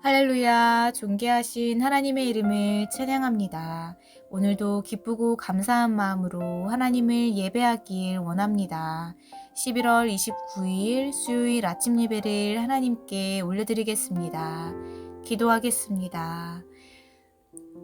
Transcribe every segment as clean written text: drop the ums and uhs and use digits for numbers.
할렐루야, 존귀하신 하나님의 이름을 찬양합니다. 오늘도 기쁘고 감사한 마음으로 하나님을 예배하길 원합니다. 11월 29일 수요일 아침 예배를 하나님께 올려드리겠습니다. 기도하겠습니다.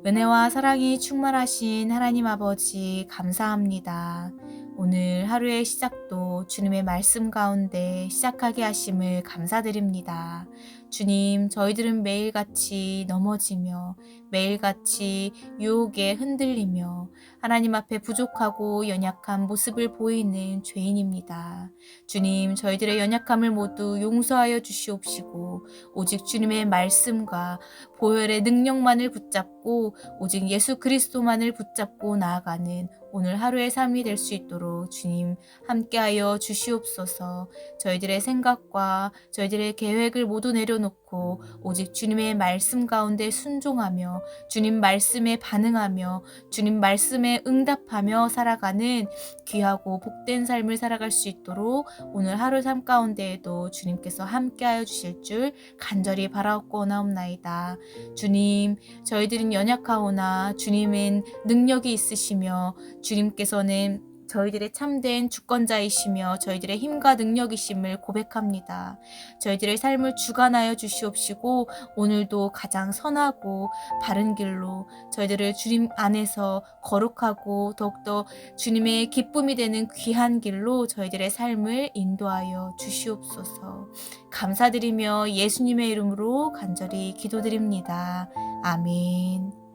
은혜와 사랑이 충만하신 하나님 아버지 감사합니다. 오늘 하루의 시작도 주님의 말씀 가운데 시작하게 하심을 감사드립니다. 주님, 저희들은 매일같이 넘어지며 매일같이 유혹에 흔들리며 하나님 앞에 부족하고 연약한 모습을 보이는 죄인입니다. 주님, 저희들의 연약함을 모두 용서하여 주시옵시고 오직 주님의 말씀과 보혈의 능력만을 붙잡고 오직 예수 그리스도만을 붙잡고 나아가는 오늘 하루의 삶이 될 수 있도록 주님 함께하여 주시옵소서. 저희들의 생각과 저희들의 계획을 모두 내려놓고 오직 주님의 말씀 가운데 순종하며 주님 말씀에 반응하며 주님 말씀에 응답하며 살아가는 귀하고 복된 삶을 살아갈 수 있도록 오늘 하루 삶 가운데에도 주님께서 함께하여 주실 줄 간절히 바라옵고나옵나이다. 주님, 저희들은 연약하오나 주님은 능력이 있으시며 주님께서는 저희들의 참된 주권자이시며 저희들의 힘과 능력이심을 고백합니다. 저희들의 삶을 주관하여 주시옵시고 오늘도 가장 선하고 바른 길로 저희들을 주님 안에서 거룩하고 더욱더 주님의 기쁨이 되는 귀한 길로 저희들의 삶을 인도하여 주시옵소서. 감사드리며 예수님의 이름으로 간절히 기도드립니다. 아멘.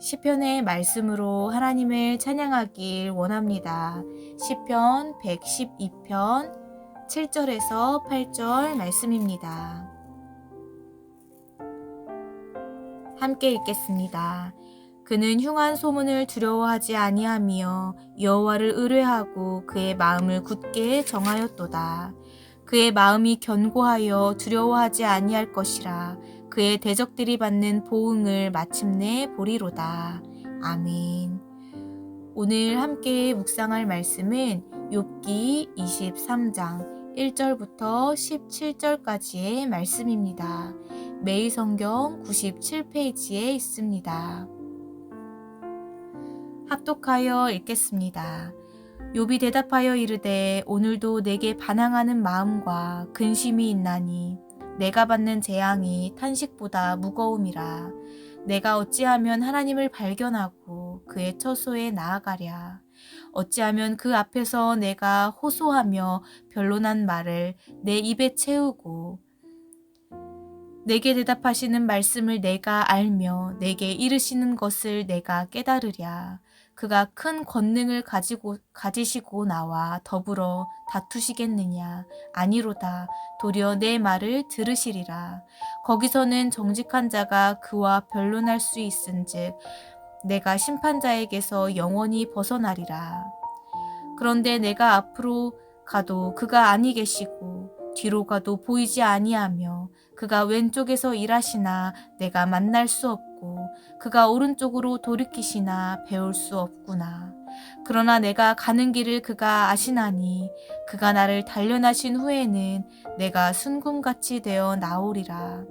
시편의 말씀으로 하나님을 찬양하길 원합니다. 시편 112편 7절에서 8절 말씀입니다. 함께 읽겠습니다. 그는 흉한 소문을 두려워하지 아니하며 여호와를 의뢰하고 그의 마음을 굳게 정하였도다. 그의 마음이 견고하여 두려워하지 아니할 것이라. 그의 대적들이 받는 보응을 마침내 보리로다. 아멘. 오늘 함께 묵상할 말씀은 욥기 23장 1절부터 17절까지의 말씀입니다. 매일 성경 97페이지에 있습니다. 합독하여 읽겠습니다. 욥이 대답하여 이르되 오늘도 내게 반항하는 마음과 근심이 있나니 내가 받는 재앙이 탄식보다 무거움이라. 내가 어찌하면 하나님을 발견하고 그의 처소에 나아가랴. 어찌하면 그 앞에서 내가 호소하며 변론한 말을 내 입에 채우고 내게 대답하시는 말씀을 내가 알며 내게 이르시는 것을 내가 깨달으랴. 그가 큰 권능을 가지시고 나와 더불어 다투시겠느냐? 아니로다. 도리어 내 말을 들으시리라. 거기서는 정직한 자가 그와 변론할 수 있은즉 내가 심판자에게서 영원히 벗어나리라. 그런데 내가 앞으로 가도 그가 아니 계시고 뒤로 가도 보이지 아니하며 그가 왼쪽에서 일하시나 내가 만날 수 없고 그가 오른쪽으로 돌이키시나 배울 수 없구나. 그러나 내가 가는 길을 그가 아시나니 그가 나를 단련하신 후에는 내가 순금같이 되어 나오리라.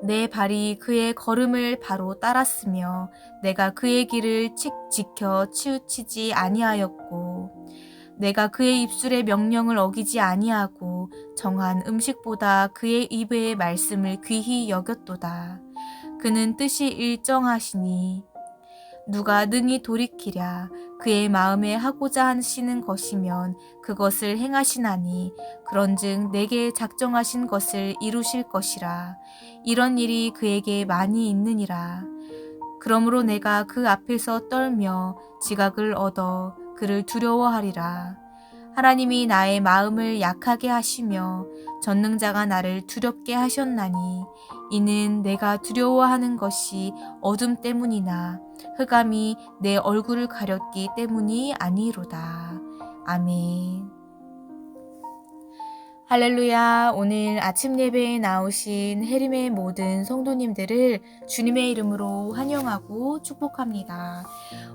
내 발이 그의 걸음을 바로 따랐으며 내가 그의 길을 지켜 치우치지 아니하였고 내가 그의 입술의 명령을 어기지 아니하고 정한 음식보다 그의 입의 말씀을 귀히 여겼도다. 그는 뜻이 일정하시니 누가 능히 돌이키랴. 그의 마음에 하고자 하시는 것이면 그것을 행하시나니 그런즉 내게 작정하신 것을 이루실 것이라. 이런 일이 그에게 많이 있느니라. 그러므로 내가 그 앞에서 떨며 지각을 얻어 그를 두려워하리라. 하나님이 나의 마음을 약하게 하시며 전능자가 나를 두렵게 하셨나니 이는 내가 두려워하는 것이 어둠 때문이나 흑암이 내 얼굴을 가렸기 때문이 아니로다. 아멘. 할렐루야. 오늘 아침 예배에 나오신 해림의 모든 성도님들을 주님의 이름으로 환영하고 축복합니다.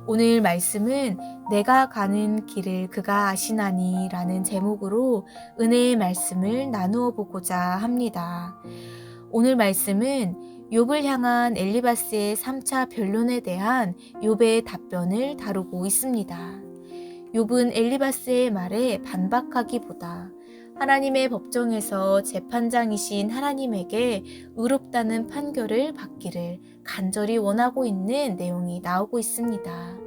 오늘 말씀은 내가 가는 길을 그가 아시나니 라는 제목으로 은혜의 말씀을 나누어 보고자 합니다. 오늘 말씀은 욥을 향한 엘리바스의 3차 변론에 대한 욥의 답변을 다루고 있습니다. 욥은 엘리바스의 말에 반박하기보다 하나님의 법정에서 재판장이신 하나님에게 의롭다는 판결을 받기를 간절히 원하고 있는 내용이 나오고 있습니다.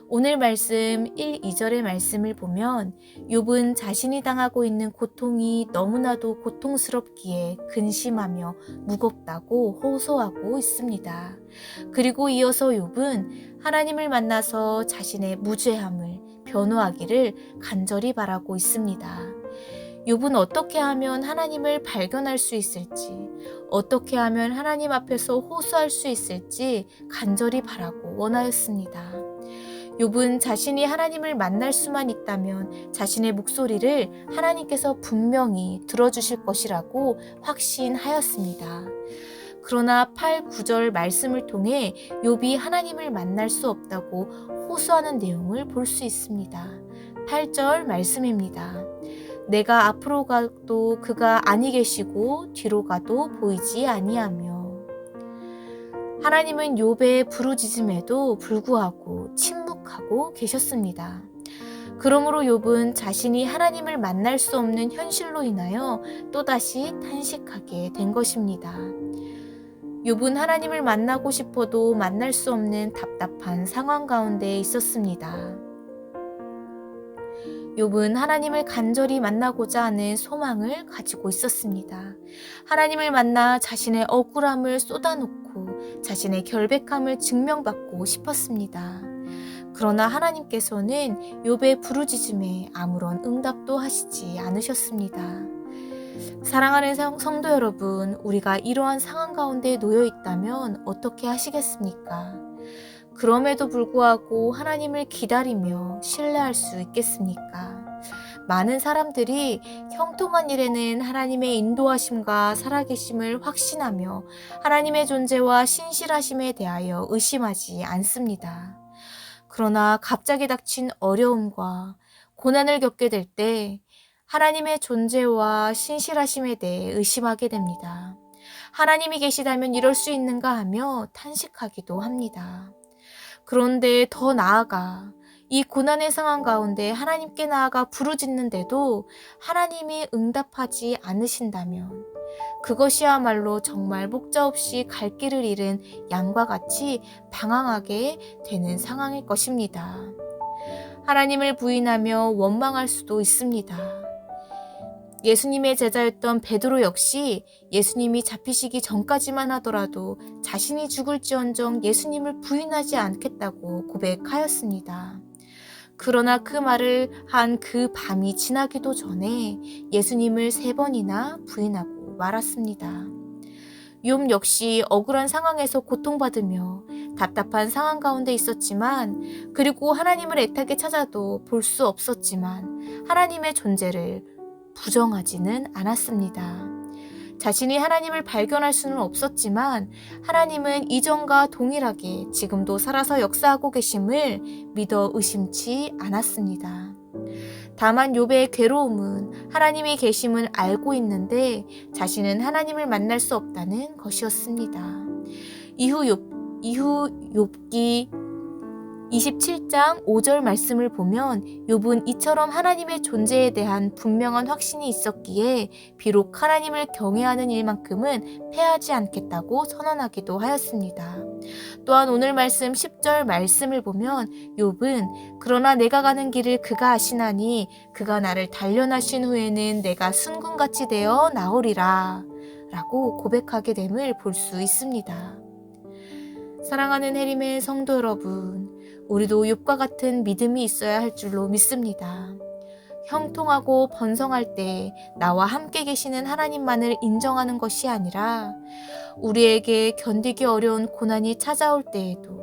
오늘 말씀 1, 2절의 말씀을 보면 욥은 자신이 당하고 있는 고통이 너무나도 고통스럽기에 근심하며 무겁다고 호소하고 있습니다. 그리고 이어서 욥은 하나님을 만나서 자신의 무죄함을 변호하기를 간절히 바라고 있습니다. 욥은 어떻게 하면 하나님을 발견할 수 있을지, 어떻게 하면 하나님 앞에서 호소할 수 있을지 간절히 바라고 원하였습니다. 욥은 자신이 하나님을 만날 수만 있다면 자신의 목소리를 하나님께서 분명히 들어주실 것이라고 확신하였습니다. 그러나 8, 9절 말씀을 통해 욥이 하나님을 만날 수 없다고 호소하는 내용을 볼 수 있습니다. 8절 말씀입니다. 내가 앞으로 가도 그가 아니 계시고 뒤로 가도 보이지 아니하며. 하나님은 욥의 부르짖음에도 불구하고 침묵하고 계셨습니다. 그러므로 욥은 자신이 하나님을 만날 수 없는 현실로 인하여 또다시 탄식하게 된 것입니다. 욥은 하나님을 만나고 싶어도 만날 수 없는 답답한 상황 가운데 있었습니다. 욥은 하나님을 간절히 만나고자 하는 소망을 가지고 있었습니다. 하나님을 만나 자신의 억울함을 쏟아놓고 자신의 결백함을 증명받고 싶었습니다. 그러나 하나님께서는 욥의 부르짖음에 아무런 응답도 하시지 않으셨습니다. 사랑하는 성도 여러분, 우리가 이러한 상황 가운데 놓여 있다면 어떻게 하시겠습니까? 그럼에도 불구하고 하나님을 기다리며 신뢰할 수 있겠습니까? 많은 사람들이 형통한 일에는 하나님의 인도하심과 살아계심을 확신하며 하나님의 존재와 신실하심에 대하여 의심하지 않습니다. 그러나 갑자기 닥친 어려움과 고난을 겪게 될 때 하나님의 존재와 신실하심에 대해 의심하게 됩니다. 하나님이 계시다면 이럴 수 있는가 하며 탄식하기도 합니다. 그런데 더 나아가 이 고난의 상황 가운데 하나님께 나아가 부르짖는데도 하나님이 응답하지 않으신다면 그것이야말로 정말 목자 없이 갈 길을 잃은 양과 같이 방황하게 되는 상황일 것입니다. 하나님을 부인하며 원망할 수도 있습니다. 예수님의 제자였던 베드로 역시 예수님이 잡히시기 전까지만 하더라도 자신이 죽을지언정 예수님을 부인하지 않겠다고 고백하였습니다. 그러나 그 말을 한 그 밤이 지나기도 전에 예수님을 3번이나 부인하고 말았습니다. 욥 역시 억울한 상황에서 고통받으며 답답한 상황 가운데 있었지만, 그리고 하나님을 애타게 찾아도 볼 수 없었지만 하나님의 존재를 부정하지는 않았습니다. 자신이 하나님을 발견할 수는 없었지만 하나님은 이전과 동일하게 지금도 살아서 역사하고 계심을 믿어 의심치 않았습니다. 다만 욥의 괴로움은 하나님의 계심을 알고 있는데 자신은 하나님을 만날 수 없다는 것이었습니다. 이후 욥기 27장 5절 말씀을 보면 욥은 이처럼 하나님의 존재에 대한 분명한 확신이 있었기에 비록 하나님을 경외하는 일만큼은 패하지 않겠다고 선언하기도 하였습니다. 또한 오늘 말씀 10절 말씀을 보면 욥은 그러나 내가 가는 길을 그가 아시나니 그가 나를 단련하신 후에는 내가 순금같이 되어 나오리라 라고 고백하게 됨을 볼 수 있습니다. 사랑하는 해림의 성도 여러분, 우리도 욥과 같은 믿음이 있어야 할 줄로 믿습니다. 형통하고 번성할 때 나와 함께 계시는 하나님만을 인정하는 것이 아니라 우리에게 견디기 어려운 고난이 찾아올 때에도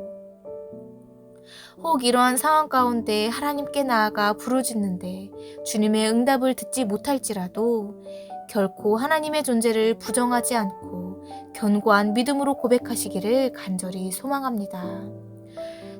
혹 이러한 상황 가운데 하나님께 나아가 부르짖는데 주님의 응답을 듣지 못할지라도 결코 하나님의 존재를 부정하지 않고 견고한 믿음으로 고백하시기를 간절히 소망합니다.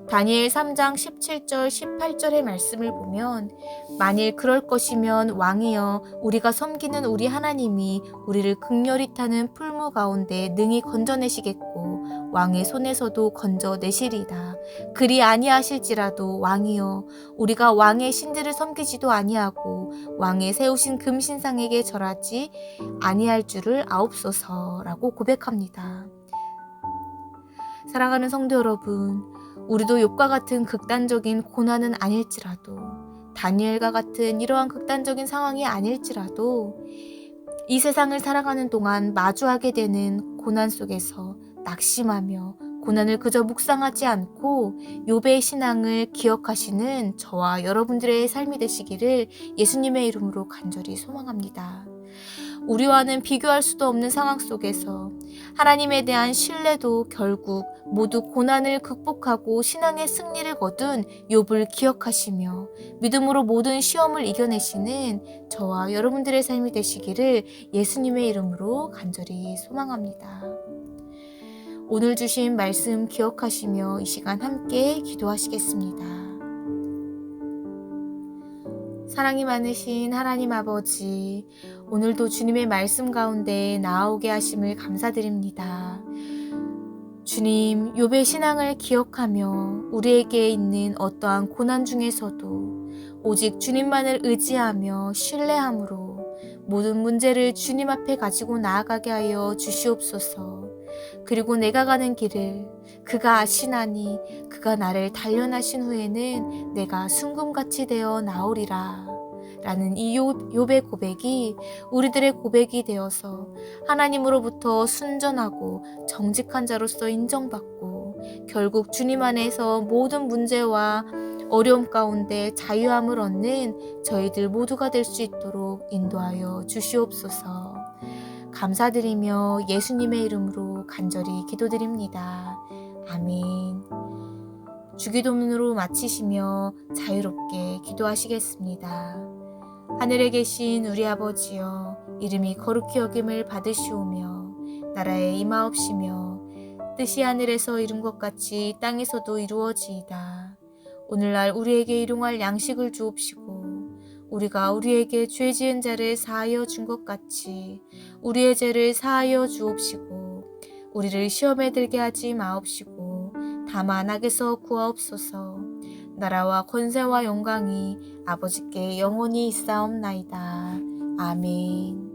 다니엘 3장 17절 18절의 말씀을 보면 만일 그럴 것이면 왕이여 우리가 섬기는 우리 하나님이 우리를 극렬히 타는 풀무 가운데 능히 건져내시겠고 왕의 손에서도 건져내시리이다. 그리 아니하실지라도 왕이여 우리가 왕의 신들을 섬기지도 아니하고 왕의 세우신 금신상에게 절하지 아니할 줄을 아옵소서라고 고백합니다. 사랑하는 성도 여러분, 우리도 욥과 같은 극단적인 고난은 아닐지라도 다니엘과 같은 이러한 극단적인 상황이 아닐지라도 이 세상을 살아가는 동안 마주하게 되는 고난 속에서 낙심하며 고난을 그저 묵상하지 않고 욥의 신앙을 기억하시는 저와 여러분들의 삶이 되시기를 예수님의 이름으로 간절히 소망합니다. 우리와는 비교할 수도 없는 상황 속에서 하나님에 대한 신뢰도 결국 모두 고난을 극복하고 신앙의 승리를 거둔 욥을 기억하시며 믿음으로 모든 시험을 이겨내시는 저와 여러분들의 삶이 되시기를 예수님의 이름으로 간절히 소망합니다. 오늘 주신 말씀 기억하시며 이 시간 함께 기도하시겠습니다. 사랑이 많으신 하나님 아버지, 오늘도 주님의 말씀 가운데 나아오게 하심을 감사드립니다. 주님, 욥의 신앙을 기억하며 우리에게 있는 어떠한 고난 중에서도 오직 주님만을 의지하며 신뢰함으로 모든 문제를 주님 앞에 가지고 나아가게 하여 주시옵소서. 그리고 내가 가는 길을 그가 아시나니 그가 나를 단련하신 후에는 내가 순금같이 되어 나오리라 라는 이 욥의 고백이 우리들의 고백이 되어서 하나님으로부터 순전하고 정직한 자로서 인정받고 결국 주님 안에서 모든 문제와 어려움 가운데 자유함을 얻는 저희들 모두가 될 수 있도록 인도하여 주시옵소서. 감사드리며 예수님의 이름으로 간절히 기도드립니다. 아멘. 주기도문으로 마치시며 자유롭게 기도하시겠습니다. 하늘에 계신 우리 아버지여, 이름이 거룩히 여김을 받으시오며 나라에 임하옵시며 뜻이 하늘에서 이룬 것 같이 땅에서도 이루어지이다. 오늘날 우리에게 일용할 양식을 주옵시고 우리가 우리에게 죄 지은 자를 사하여 준 것 같이 우리의 죄를 사하여 주옵시고 우리를 시험에 들게 하지 마옵시고 다만 악에서 구하옵소서. 나라와 권세와 영광이 아버지께 영원히 있사옵나이다. 아멘.